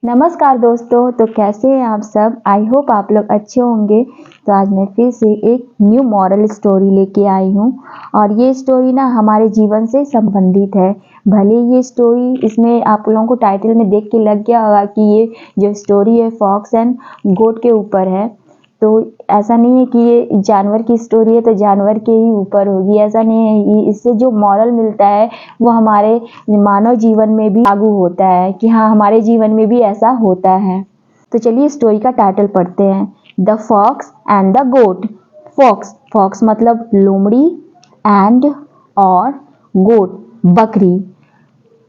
नमस्कार दोस्तों, तो कैसे हैं आप सब। आई होप आप लोग अच्छे होंगे। तो आज मैं फिर से एक न्यू मॉरल स्टोरी लेके आई हूँ और ये स्टोरी ना हमारे जीवन से संबंधित है। भले ये स्टोरी इसमें आप लोगों को टाइटल में देख के लग गया होगा कि ये जो स्टोरी है फॉक्स एंड गोट के ऊपर है। तो ऐसा नहीं है कि ये जानवर की स्टोरी है तो जानवर के ही ऊपर होगी, ऐसा नहीं है। इससे जो मॉरल मिलता है वो हमारे मानव जीवन में भी लागू होता है कि हाँ, हमारे जीवन में भी ऐसा होता है। तो चलिए स्टोरी का टाइटल पढ़ते हैं, the fox and the goat. Fox fox मतलब लोमड़ी, एंड और गोट बकरी।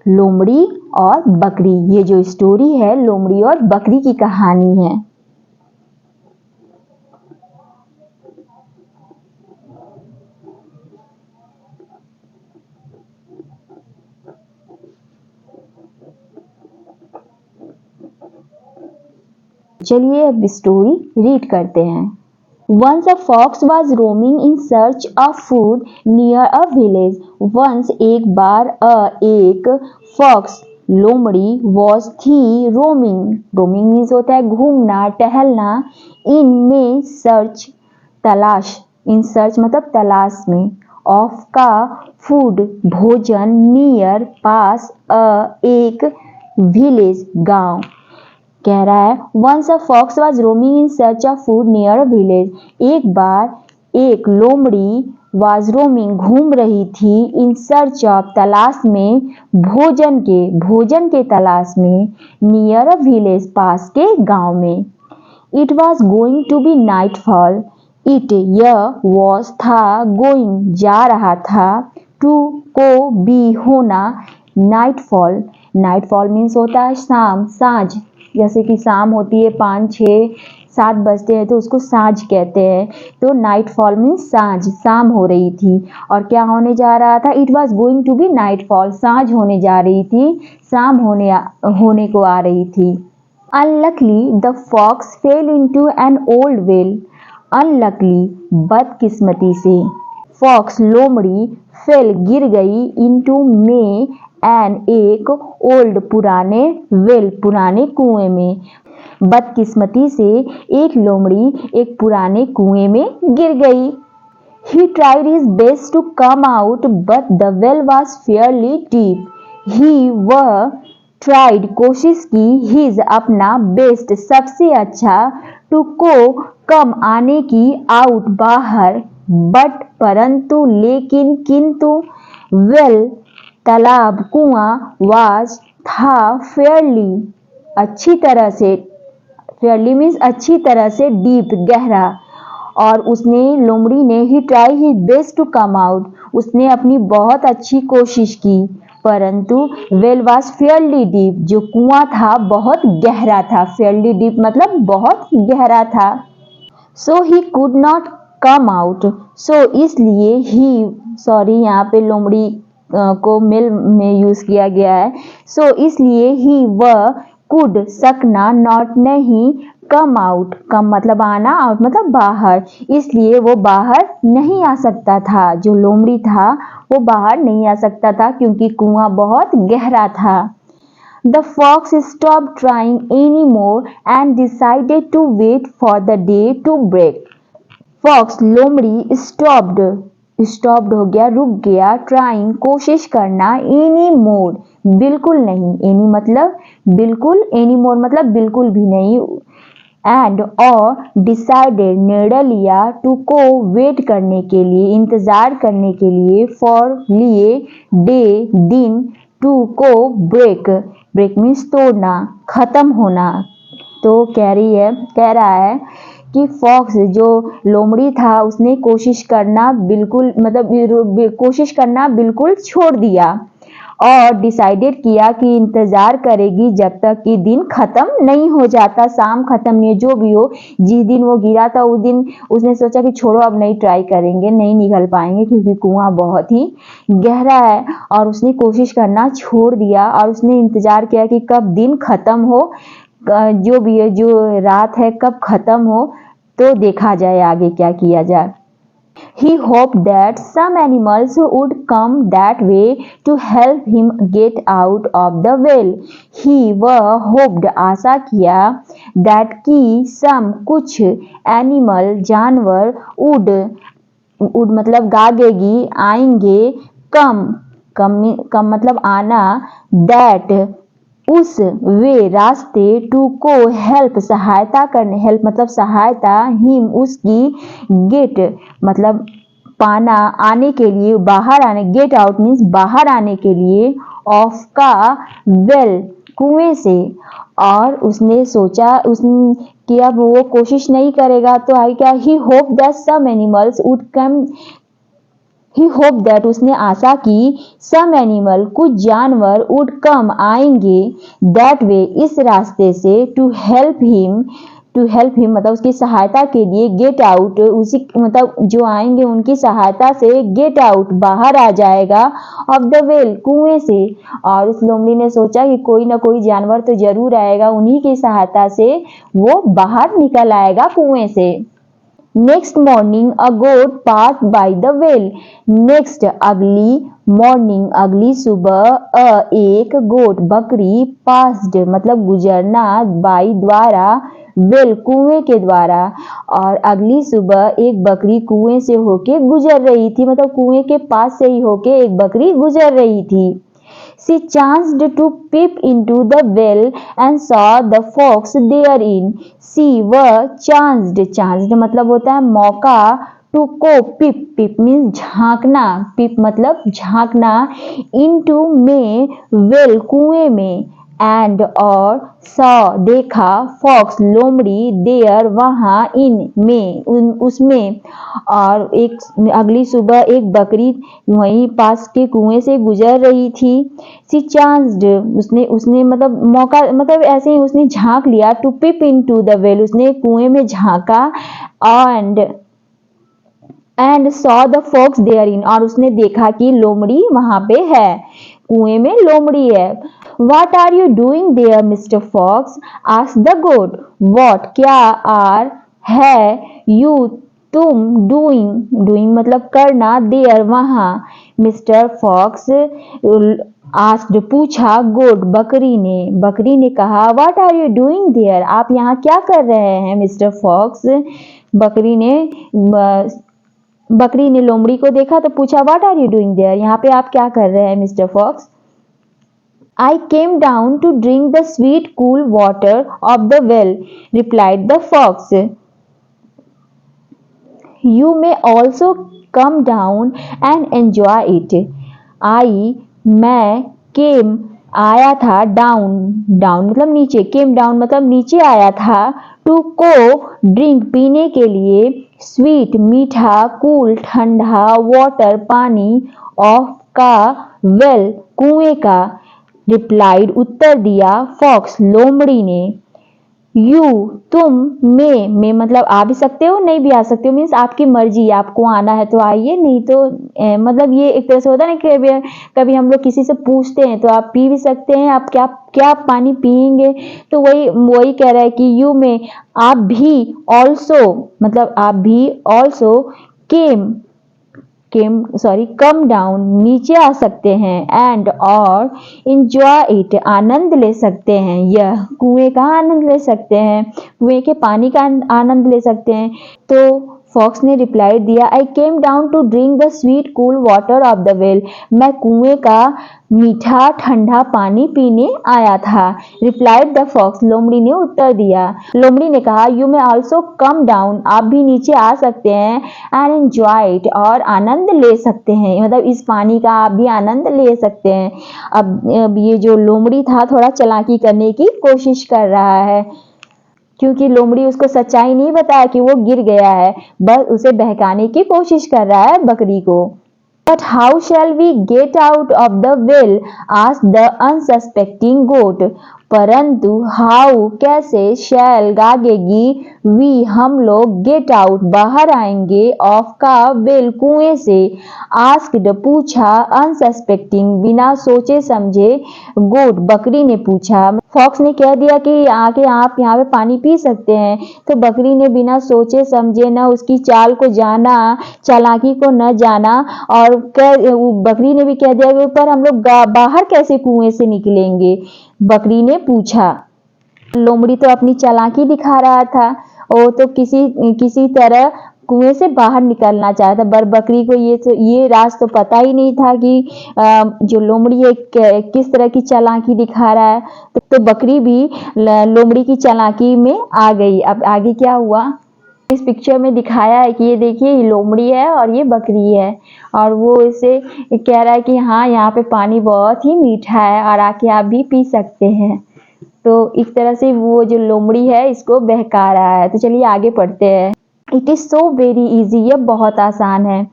लोमड़ी और बकरी, ये जो स्टोरी है लोमड़ी और बकरी की कहानी है। चलिए अब स्टोरी रीड करते हैं। Once a fox was roaming in search of food near a village. Once एक बार एक fox लोमड़ी was थी roaming. Roaming means होता है घूमना टहलना, in में search तलाश, in search मतलब तलाश में, of का food भोजन, near पास, एक village गांव। कह रहा है once a fox was roaming in search of food near a village. एक बार एक लोमड़ी was roaming घूम रही थी in search of तलाश में, भोजन के तलाश में, near a village पास के गांव में। It was going to be nightfall. It यह was था, going जा रहा था, to को be होना, nightfall nightfall means होता है शाम साँझ। जैसे कि शाम होती है 5, 6, 7 बजते हैं तो उसको साँझ कहते हैं। तो नाइटफॉल मीन्स साँझ, शाम हो रही थी। और क्या होने जा रहा था, it was going to be nightfall, साँझ होने जा रही थी, शाम होने को आ रही थी। Unluckily the fox fell into an old well. Unluckily बदकिस्मती से, फॉक्स लोमड़ी फेल गिर गई, इनटू में, एन एक, ओल्ड पुराने, वेल पुराने कुएं में। बदकिस्मती से एक लोमड़ी एक पुराने कुएं में गिर गई। He tried his best to come out, but the well was fairly deep. He वह tried कोशिश की, his अपना, best सबसे अच्छा, to को कम आने की, out बाहर, but परंतु लेकिन किंतु, well तालाब कुआं, was था, fairly अच्छी तरह से, fairly means अच्छी तरह से, deep गहरा। और उसने लोमड़ी ने ही try his best to come out, उसने अपनी बहुत अच्छी कोशिश की, परंतु वेल वाज फेयरली डीप, जो कुआं था बहुत गहरा था। फेयरली डीप मतलब बहुत गहरा था। So he could not come out, so इसलिए ही, सॉरी यहाँ पे लोमड़ी को मेल में यूज किया गया है। सो इसलिए ही वह, कुड सकना, नॉट नहीं, कम आउट, कम मतलब आना, आउट मतलब बाहर, इसलिए वो बाहर नहीं आ सकता था। जो लोमड़ी था वो बाहर नहीं आ सकता था क्योंकि कुआं बहुत गहरा था। The fox stopped trying anymore and decided to wait for the day to break. Fox लोमड़ी stopped हो गया, रुक गया, trying कोशिश करना, anymore बिल्कुल नहीं, any मतलब बिल्कुल, anymore मतलब बिल्कुल भी नहीं, एंड और डिसाइडेड निर्णय लिया, टू को वेट करने के लिए, इंतजार करने के लिए, फॉर लिए, डे दिन, टू को ब्रेक मीन्स तोड़ना, खत्म होना। तो कह रहा है कि फॉक्स जो लोमड़ी था उसने कोशिश करना बिल्कुल छोड़ दिया और डिसाइडेड किया कि इंतजार करेगी जब तक कि दिन खत्म नहीं हो जाता, शाम खत्म नहीं, जो भी हो। जिस दिन वो गिरा था उस दिन उसने सोचा कि छोड़ो अब नहीं ट्राई करेंगे, नहीं निकल पाएंगे क्योंकि कुआं बहुत ही गहरा है। और उसने कोशिश करना छोड़ दिया और उसने इंतजार किया कि कब दिन खत्म हो, जो भी है, जो रात है कब खत्म हो, तो देखा जाए आगे क्या किया जाए। He hoped that some animals would come that way to help him get out of the well. वह hoped आशा किया that कि some कुछ animal जानवर would मतलब गागेगी आएंगे कम मतलब आना that उस वे रास्ते टू को हेल्प सहायता करने हेल्प मतलब सहायता हिम उसकी गेट मतलब पाना आने के लिए बाहर आने गेट आउट मीन्स बाहर आने के लिए ऑफ का वेल कुएं से। और उसने सोचा कि अब वो कोशिश नहीं करेगा तो आई क्या he hope that some animals would come he hope that उसने आशा की सम एनिमल कुछ जानवर वुड कम आएंगे दैट वे इस रास्ते से टू हेल्प हिम मतलब उसकी सहायता के लिए गेट आउट उसी मतलब जो आएंगे उनकी सहायता से गेट आउट बाहर आ जाएगा ऑफ द वेल कुएं से। और उस लोमड़ी ने सोचा कि कोई ना कोई जानवर तो जरूर आएगा उन्हीं की सहायता से वो बाहर निकल आएगा कुएं से। Next morning a goat passed by the well. Next अगली morning अगली सुबह एक गोट बकरी passed मतलब गुजरना by द्वारा well कुएं के द्वारा। और अगली सुबह एक बकरी कुएं से होके गुजर रही थी मतलब कुएं के पास से ही होके एक बकरी गुजर रही थी। She chanced to peep into the well and saw the fox therein. She वह chanced मतलब होता है मौका to को peep means झांकना peep मतलब झांकना into में well कुएं में and और saw देखा fox लोमड़ी there वहाँ in में उसमें। और एक अगली सुबह एक बकरी वहीं पास के कुएं से गुजर रही थी। सी चांस्ड उसने मतलब मौका मतलब ऐसे ही उसने झांक लिया to peep into the well उसने कुएं में झांका and saw the fox there in और उसने देखा कि लोमड़ी वहां पे है कुएं में लोमड़ी है। What are you doing there, Mr. Fox? asked the goat. What क्या आर है you तुम डूइंग मतलब करना देयर वहां। मिस्टर फॉक्स आस्क्ड पूछा गोट बकरी ने कहा what are you doing there आप यहाँ क्या कर रहे हैं मिस्टर फॉक्स। बकरी ने लोमड़ी को देखा तो पूछा what are you doing there यहाँ पे आप क्या कर रहे हैं mister fox. I came down to drink the sweet cool water of the well, replied the fox. You may also come down and enjoy it. मैं came आया था down मतलब नीचे came down मतलब नीचे आया था to को drink पीने के लिए sweet मीठा cool ठंडा water पानी of का well कुएं का replied उत्तर दिया fox लोमड़ी ने। यू तुम में मतलब आ भी सकते हो नहीं भी आ सकते हो मीन्स आपकी मर्जी आपको आना है तो आइए नहीं तो मतलब ये एक तरह से होता है ना कभी हम लोग किसी से पूछते हैं तो आप पी भी सकते हैं आप क्या पानी पियेंगे तो वही कह रहा है कि यू में आप भी ऑल्सो मतलब आप भी ऑल्सो कम डाउन नीचे आ सकते हैं एंड और इंजॉय इट आनंद ले सकते हैं यह कुएं का आनंद ले सकते हैं कुएं के पानी का आनंद ले सकते हैं। तो फॉक्स ने रिप्लाई दिया I came down to drink the sweet cool water of the well मैं कुएं का मीठा ठंडा पानी पीने आया था। रिप्लाइड द फॉक्स लोमड़ी ने उत्तर दिया। लोमड़ी ने कहा you may also come down आप भी नीचे आ सकते हैं एंड एंजॉय इट और आनंद ले सकते हैं मतलब इस पानी का आप भी आनंद ले सकते हैं। अब ये जो लोमड़ी था थोड़ा चालाकी करने की कोशिश कर रहा है क्योंकि लोमड़ी उसको सच्चाई नहीं बताया कि वो गिर गया है बस उसे बहकाने की कोशिश कर रहा है बकरी को। But how shall we get out of the well? asked the unsuspecting goat. परंतु हाउ कैसे, शैल गागेगी, वी हम लोग, गेट आउट बाहर आएंगे, ऑफ का वेल कुएं से, आस्क्ड पूछा, अनसस्पेक्टिंग बिना सोचे समझे, गोट बकरी ने पूछा। फॉक्स ने कह दिया कि आके आप यहाँ पे पानी पी सकते हैं, तो बकरी ने बिना सोचे समझे, न उसकी चाल को जाना, चालाकी को न जाना, और बकरी ने भी कह दिया कि पर हम लोग बाहर कैसे कुएं से निकलेंगे, बकरी ने पूछा। लोमड़ी तो अपनी चालाकी दिखा रहा था, वो तो किसी तरह कुएं से बाहर निकलना चाहता, पर बकरी को ये राज तो पता ही नहीं था कि जो लोमड़ी है किस तरह की चालाकी दिखा रहा है। तो बकरी भी लोमड़ी की चालाकी में आ गई। अब आगे क्या हुआ, इस पिक्चर में दिखाया है कि ये देखिए, ये लोमड़ी है और ये बकरी है, और वो इसे कह रहा है कि हाँ, यहाँ पे पानी बहुत ही मीठा है और आके आप भी पी सकते हैं। तो इस तरह से वो जो लोमड़ी है इसको बहका रहा है। तो चलिए आगे पढ़ते हैं। It is so very easy, ये बहुत आसान है।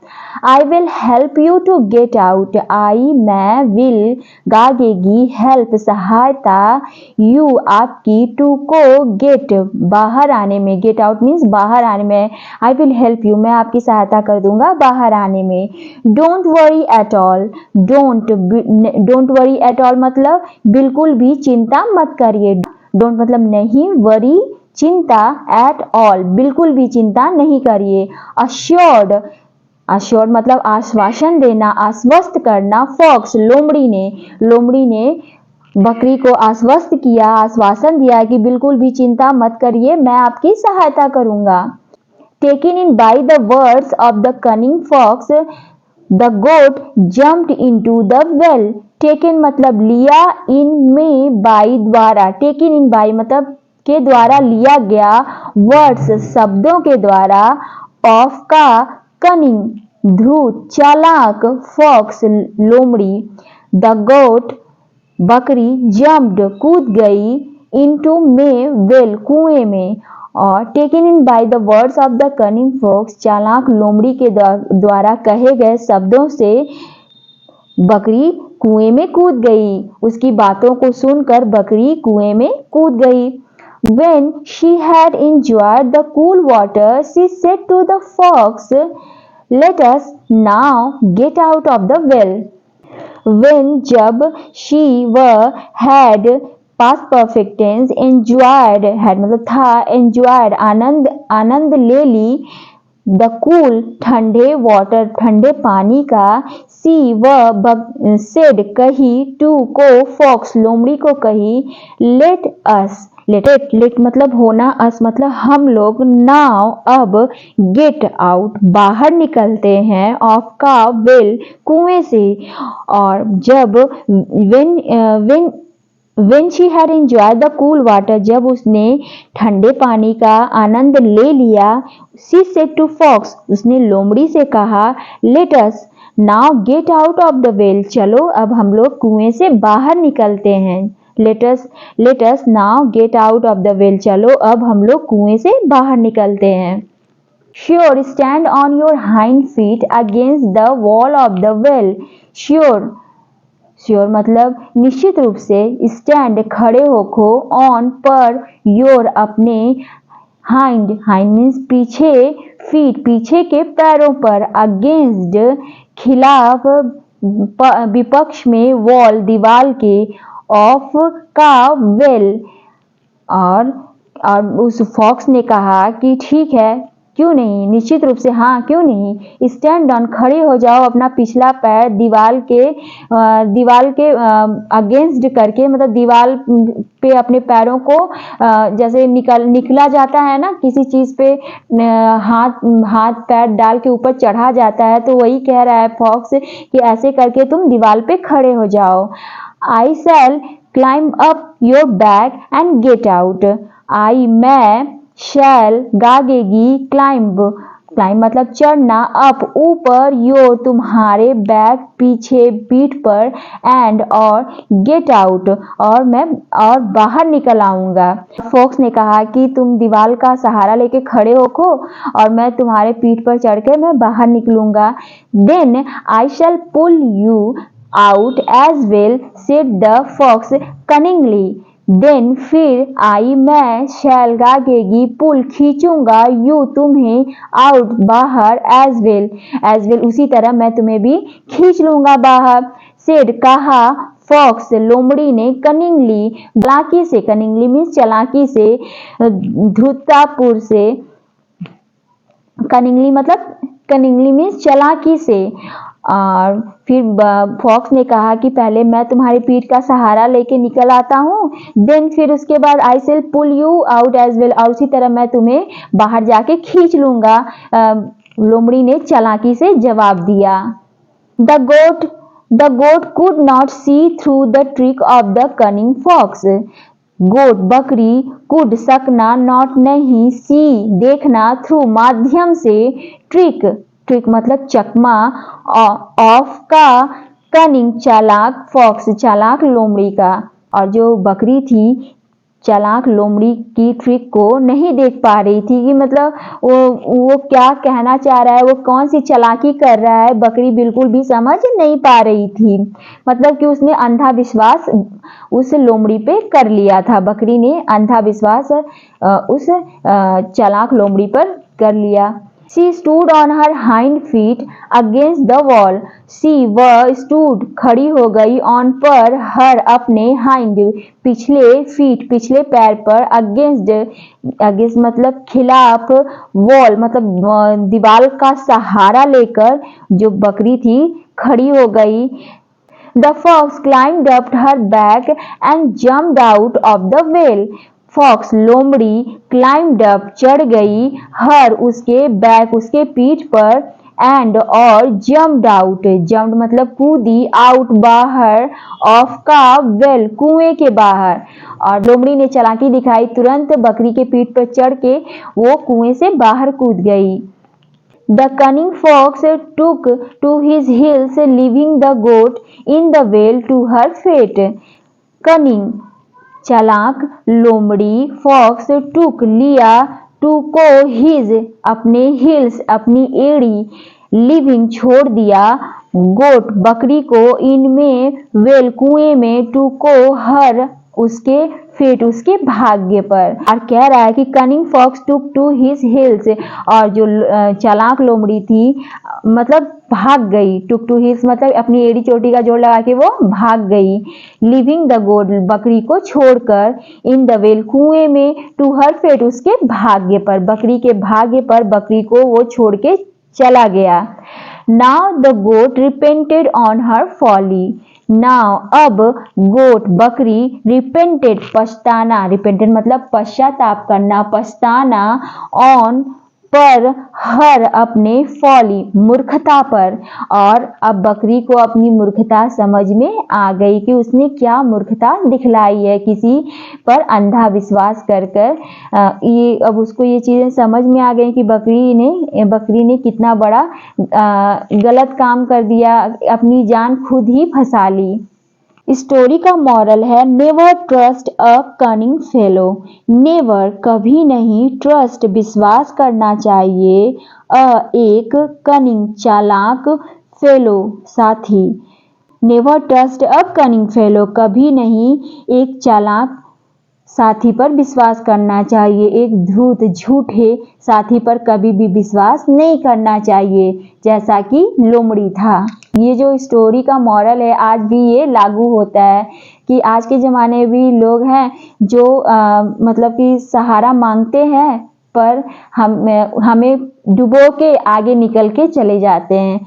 I will help you to get out, I मैं, विल गागेगी, हेल्प सहायता, यू आपकी, टू को, गेट बाहर आने में, गेट आउट मीन्स बाहर आने में, आई विल हेल्प यू मैं आपकी सहायता कर दूंगा बाहर आने में। Don't worry at all, don't worry at all मतलब बिल्कुल भी चिंता मत करिए। डोंट मतलब नहीं, वरी चिंता, एट ऑल बिल्कुल भी चिंता नहीं करिए। अश्योर्ड मतलब आश्वासन देना, आश्वस्त करना। फॉक्स लोमड़ी ने बकरी को आश्वस्त किया, आश्वासन दिया कि बिल्कुल भी चिंता मत करिए, मैं आपकी सहायता करूंगा। Taken in by the words of the cunning fox, the goat jumped into the well. Taken मतलब लिया, इन में, बाई द्वारा, टेकन इन बाई मतलब के द्वारा लिया गया, वर्ड्स शब्दों के द्वारा, ऑफ का कनिंग धूत, चालाक, फॉक्स लोमड़ी, द गोट बकरी, जम्प्ड कूद गई, इनटू में वेल कुएं में, और taken in by the words of the cunning fox चालाक लोमड़ी के द्वारा कहे गए शब्दों से बकरी कुएं में कूद गई। उसकी बातों को सुनकर बकरी कुएं में कूद गई। When she had enjoyed the cool water, she said to the fox, "Let us now get out of the well." When जब she वह had past perfect tense, enjoyed had मतलब था, enjoyed आनंद ले ली, द कूल ठंडे, water ठंडे पानी का, सी वह सेड कही, टू को, फॉक्स लोमड़ी को कही, लेट अस लेट मतलब होना, अस मतलब हम लोग, नाउ अब, गेट आउट बाहर निकलते हैं, ऑफ का वेल कुएं से, और जब When she had enjoyed the cool water, जब उसने ठंडे पानी का आनंद ले लिया, she said to fox, उसने लोमड़ी से कहा, let us now get out of the well, चलो अब हम लोग कुएं से बाहर निकलते हैं। let us now get out of the well, चलो अब हम लोग कुएं से बाहर निकलते हैं। Sure, stand on your hind feet against the wall of the well. Sure मतलब निश्चित रूप से, स्टैंड खड़े होखो, ऑन पर, योर अपने, हाइंड मीन्स पीछे, फीट पीछे के पैरों पर, अगेंस्ट खिलाफ, विपक्ष में, वॉल दीवाल के, ऑफ का वेल, और उस फॉक्स ने कहा कि ठीक है, क्यों नहीं, निश्चित रूप से हाँ, क्यों नहीं। स्टैंड ऑन खड़े हो जाओ, अपना पिछला पैर दीवार के अगेंस्ट करके, मतलब दीवार पे अपने पैरों को जैसे निकला जाता है ना, किसी चीज पे हाथ पैर डाल के ऊपर चढ़ा जाता है, तो वही कह रहा है फॉक्स कि ऐसे करके तुम दीवार पे खड़े हो जाओ। I shall climb up your back and get out, I मैं, शैल गागेगी, क्लाइंब मतलब चढ़ना, अप ऊपर, योर तुम्हारे, बैक पीछे पीठ पर, एंड और, गेट आउट और बाहर निकल आऊंगा। फॉक्स ने कहा कि तुम दीवार का सहारा लेके खड़े होखो और मैं तुम्हारे पीठ पर चढ़कर मैं बाहर निकलूंगा। Then I shall pull you out as well, said the fox cunningly, then फिर आई मैं, शैल गागेगी, पुल खींचूंगा, यू तुम्हें, आउट बाहर, एज वेल उसी तरह मैं तुम्हें भी खींच लूंगा बाहर। सेड कहा, फॉक्स लोमड़ी ने, कनिंगली चालाकी से, कनिंगली मीन्स चालाकी से, धृततापूर्व से, कनिंगली मतलब कनिंगली मीन्स चालाकी से। और फिर फॉक्स ने कहा कि पहले मैं तुम्हारी पीठ का सहारा लेके निकल आता हूँ, देन फिर उसके बाद I will pull you out as well, और उसी तरह मैं तुम्हें बाहर जाके खींच लूंगा, लोमड़ी ने चालाकी से जवाब दिया। The goat could not see through the trick of the cunning fox. Goat बकरी, कुड सकना, नॉट नहीं, सी देखना, थ्रू माध्यम से, ट्रिक मतलब चकमा, ऑफ का, कनिंग चालाक, फॉक्स चालाक लोमड़ी का। और जो बकरी थी चालाक लोमड़ी की ट्रिक को नहीं देख पा रही थी कि मतलब वो क्या कहना चाह रहा है, वो कौन सी चालाकी कर रहा है, बकरी बिल्कुल भी समझ नहीं पा रही थी। मतलब कि उसने अंधा विश्वास उस लोमड़ी पे कर लिया था, बकरी ने अंधा विश्वास उस चालाक लोमड़ी पर कर लिया। She stood on her hind feet against the wall. She वह stood खड़ी हो गई on पर हर अपने hind पिछले feet पिछले पैर पर against मतलब खिलाफ, wall मतलब दीवार का सहारा लेकर जो बकरी थी खड़ी हो गई। The fox climbed up her back and jumped out of the well. Fox लोमड़ी क्लाइम्ड अप चढ़ गई, हर उसके बैक उसके पीठ पर, एंड और जम्प्ड आउट, जम्प्ड मतलब कूदी, आउट बाहर, ऑफ का वेल कुएं के बाहर। और लोमड़ी ने चालाकी दिखाई, तुरंत बकरी के पीठ पर चढ़ के वो कुएं से बाहर कूद गई। The cunning fox took to his heels, leaving the goat in the well to her fate. Cunning चालाक लोमड़ी, फॉक्स टुक लिया, टू को हिज अपने हिल्स अपनी एड़ी, लिविंग छोड़ दिया, गोट बकरी को, इनमें वेल कुएं में, टू को हर उसके फेट उसके भाग्य पर। और कह रहा है कि cunning fox took to his heels, और जो चालाक लोमड़ी थी मतलब भाग गई, टुक टू हिल्स मतलब अपनी एड़ी चोटी का जोड़ लगा के वो भाग गई, लिविंग द गोट बकरी को छोड़कर, इन द वेल कुएं में, टू हर फेट उसके भाग्य पर, बकरी के भाग्य पर बकरी को वो छोड़ के चला गया। Now the goat repented on her folly. Now अब गोट बकरी, रिपेंटेड पछताना, रिपेंटेड मतलब पश्चाताप करना, पछताना, ऑन पर, हर अपने, फॉली मूर्खता पर। और अब बकरी को अपनी मूर्खता समझ में आ गई कि उसने क्या मूर्खता दिखलाई है किसी पर अंधा विश्वास कर कर। ये अब उसको ये चीजें समझ में आ गई कि बकरी ने कितना बड़ा गलत काम कर दिया, अपनी जान खुद ही फंसा ली। स्टोरी का मॉरल है, नेवर ट्रस्ट अ कनिंग फेलो। नेवर कभी नहीं, ट्रस्ट विश्वास करना चाहिए, एक कनिंग चालाक, फेलो साथी। नेवर ट्रस्ट अ कनिंग फेलो कभी नहीं एक चालाक साथी पर विश्वास करना चाहिए, एक धूर्त झूठे साथी पर कभी भी विश्वास नहीं करना चाहिए, जैसा कि लोमड़ी था। ये जो स्टोरी का मॉरल है आज भी ये लागू होता है कि आज के ज़माने में भी लोग हैं जो मतलब कि सहारा मांगते हैं पर हमें डुबो के आगे निकल के चले जाते हैं।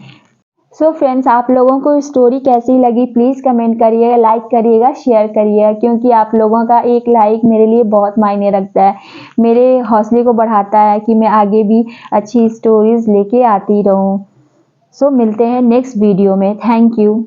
सो फ्रेंड्स, आप लोगों को स्टोरी कैसी लगी प्लीज़ कमेंट करिएगा, लाइक करिएगा, शेयर करिएगा, क्योंकि आप लोगों का एक लाइक मेरे लिए बहुत मायने रखता है, मेरे हौसले को बढ़ाता है कि मैं आगे भी अच्छी स्टोरीज़ लेके आती रहूं। सो मिलते हैं नेक्स्ट वीडियो में। Thank you.